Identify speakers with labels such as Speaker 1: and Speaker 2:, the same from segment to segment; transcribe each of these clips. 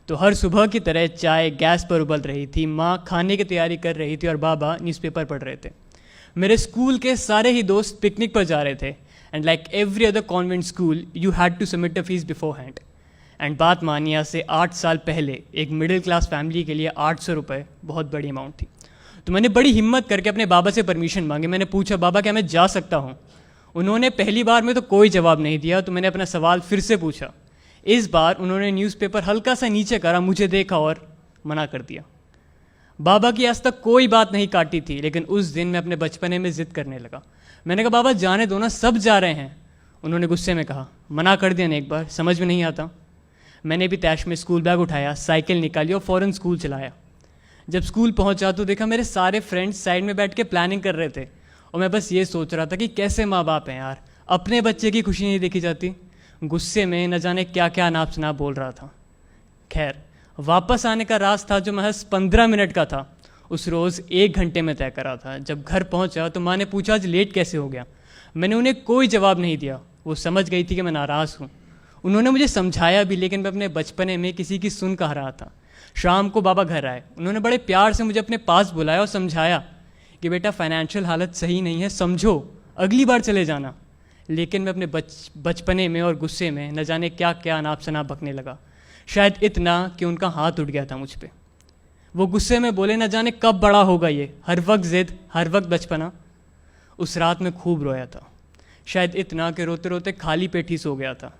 Speaker 1: तो हर सुबह की तरह चाय गैस पर उबल रही थी, माँ खाने की तैयारी कर रही थी और बाबा न्यूज़पेपर पढ़ रहे थे। मेरे स्कूल के सारे ही दोस्त पिकनिक पर जा रहे थे and like every other convent school you had to submit a fees beforehand. And बात मानिए, आज से 8 साल पहले एक मिडिल क्लास फैमिली के लिए 800 रुपये बहुत बड़ी अमाउंट थी। तो मैंने बड़ी हिम्मत करके अपने बाबा से परमिशन मांगी। मैंने पूछा, बाबा क्या मैं जा सकता हूँ? उन्होंने पहली बार में तो कोई जवाब नहीं दिया। तो मैंने अपना सवाल फिर से पूछा। इस बार उन्होंने न्यूज़पेपर हल्का सा नीचे करा, मुझे देखा और मना कर दिया। बाबा की आज तक कोई बात नहीं काटी थी, लेकिन उस दिन मैं अपने बचपने में ज़िद करने लगा। मैंने कहा, बाबा जाने दो ना, सब जा रहे हैं। उन्होंने गुस्से में कहा, मना कर दिया ना एक बार, समझ में नहीं आता। मैंने भी तैश में स्कूल बैग उठाया, साइकिल निकाली और फ़ौरन स्कूल चलाया। जब स्कूल पहुंचा तो देखा मेरे सारे फ्रेंड्स साइड में बैठ के प्लानिंग कर रहे थे और मैं बस ये सोच रहा था कि कैसे माँ बाप हैं यार, अपने बच्चे की खुशी नहीं देखी जाती। गुस्से में न जाने क्या क्या अनाप शनाप बोल रहा था। खैर, वापस आने का रास्ता था जो महज 15 मिनट का था, उस रोज़ 1 घंटे में तय करा था। जब घर पहुंचा तो माँ ने पूछा, आज लेट कैसे हो गया? मैंने उन्हें कोई जवाब नहीं दिया। वो समझ गई थी कि मैं नाराज़ हूँ। उन्होंने मुझे समझाया भी, लेकिन मैं अपने बचपने में किसी की सुन कह रहा था। शाम को बाबा घर आए। उन्होंने बड़े प्यार से मुझे अपने पास बुलाया और समझाया कि बेटा फाइनेंशियल हालत सही नहीं है, समझो, अगली बार चले जाना। लेकिन मैं अपने बचपने में और गुस्से में न जाने क्या क्या अनाप शनाप बकने लगा। शायद इतना कि उनका हाथ उठ गया था मुझ पे। वो गुस्से में बोले, न जाने कब बड़ा होगा ये, हर वक्त ज़िद, हर वक्त बचपना। उस रात में खूब रोया था, शायद इतना कि रोते रोते खाली पेट ही सो गया था।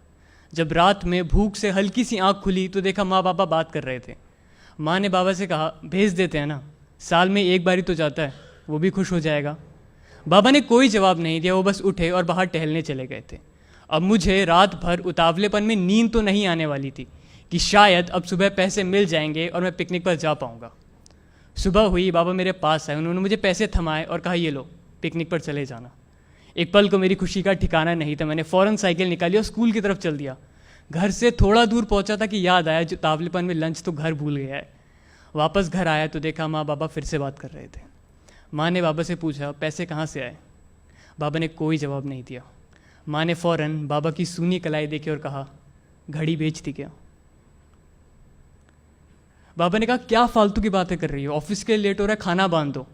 Speaker 1: जब रात में भूख से हल्की सी आँख खुली तो देखा माँ बाबा बात कर रहे थे। माँ ने बाबा से कहा, भेज देते हैं ना, साल में एक बार ही तो जाता है, वो भी खुश हो जाएगा। बाबा ने कोई जवाब नहीं दिया। वो बस उठे और बाहर टहलने चले गए थे। अब मुझे रात भर उतावलेपन में नींद तो नहीं आने वाली थी कि शायद अब सुबह पैसे मिल जाएंगे और मैं पिकनिक पर जा पाऊँगा। सुबह हुई, बाबा मेरे पास आए। उन्होंने मुझे पैसे थमाए और कहा, ये लो, पिकनिक पर चले जाना। एक पल को मेरी खुशी का ठिकाना नहीं था। मैंने फ़ौरन साइकिल निकाली और स्कूल की तरफ चल दिया। घर से थोड़ा दूर पहुंचा था कि याद आया, जो तावलेपन में लंच तो घर भूल गया है। वापस घर आया तो देखा माँ बाबा फिर से बात कर रहे थे। माँ ने बाबा से पूछा, पैसे कहाँ से आए? बाबा ने कोई जवाब नहीं दिया। माँ ने फ़ौरन बाबा की सूनी कलाई देखी और कहा, घड़ी बेच दी क्या? बाबा ने कहा, क्या फालतू की बातें कर रही हो, ऑफिस के लिए लेट हो रहा है, खाना बांध दो।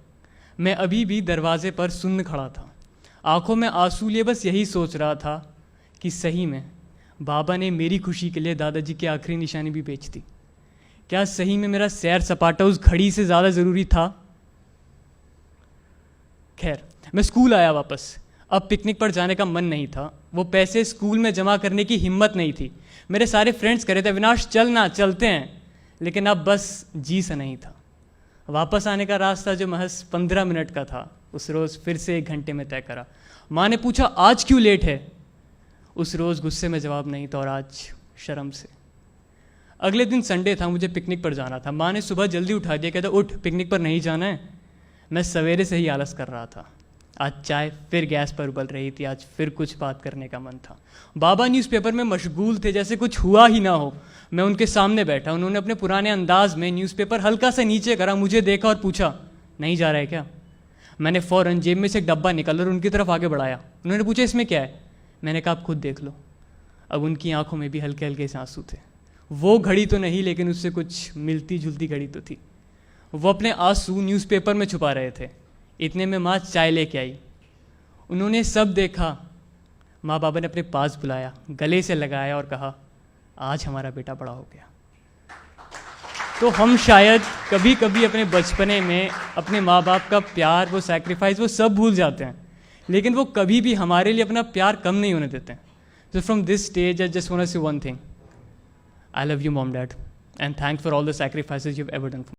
Speaker 1: मैं अभी भी दरवाजे पर सुन्न खड़ा था, आंखों में आंसू लिए बस यही सोच रहा था कि सही में बाबा ने मेरी खुशी के लिए दादाजी की आखिरी निशानी भी बेच दी। क्या सही में मेरा सैर सपाटा उस घड़ी से ज़्यादा ज़रूरी था? खैर, मैं स्कूल आया वापस। अब पिकनिक पर जाने का मन नहीं था। वो पैसे स्कूल में जमा करने की हिम्मत नहीं थी। मेरे सारे फ्रेंड्स कह रहे थे, अविनाश चलना, चलते हैं, लेकिन अब बस जी सा नहीं था। वापस आने का रास्ता जो महज 15 मिनट का था, उस रोज़ फिर से 1 घंटे में तय करा। माँ ने पूछा, आज क्यों लेट है? उस रोज़ गुस्से में जवाब नहीं था और आज शर्म से। अगले दिन संडे था, मुझे पिकनिक पर जाना था। माँ ने सुबह जल्दी उठा दिया, कहता, उठ, पिकनिक पर नहीं जाना है। मैं सवेरे से ही आलस कर रहा था। आज चाय फिर गैस पर उबल रही थी। आज फिर कुछ बात करने का मन था। बाबा न्यूज़पेपर में मशगूल थे, जैसे कुछ हुआ ही ना हो। मैं उनके सामने बैठा। उन्होंने अपने पुराने अंदाज में न्यूज़पेपर हल्का सा नीचे करा, मुझे देखा और पूछा, नहीं जा रहा है क्या? मैंने फ़ौरन जेब में से एक डब्बा निकाला और उनकी तरफ आगे बढ़ाया। उन्होंने पूछा, इसमें क्या है? मैंने कहा, आप खुद देख लो। अब उनकी आंखों में भी हल्के हल्के से आंसू थे। वो घड़ी तो नहीं, लेकिन उससे कुछ मिलती जुलती घड़ी तो थी। वो अपने आंसू न्यूज़पेपर में छुपा रहे थे। इतने में माँ चाय लेके आई। उन्होंने सब देखा। माँ बाबा ने अपने पास बुलाया, गले से लगाया और कहा, आज हमारा बेटा बड़ा हो गया। तो हम शायद कभी कभी अपने बचपने में अपने माँ बाप का प्यार, वो सैक्रिफाइस, वो सब भूल जाते हैं, लेकिन वो कभी भी हमारे लिए अपना प्यार कम नहीं होने देते हैं। So from this stage, I just want to say one thing. I love you, Mom, Dad, and thanks for all the sacrifices you've ever done for me.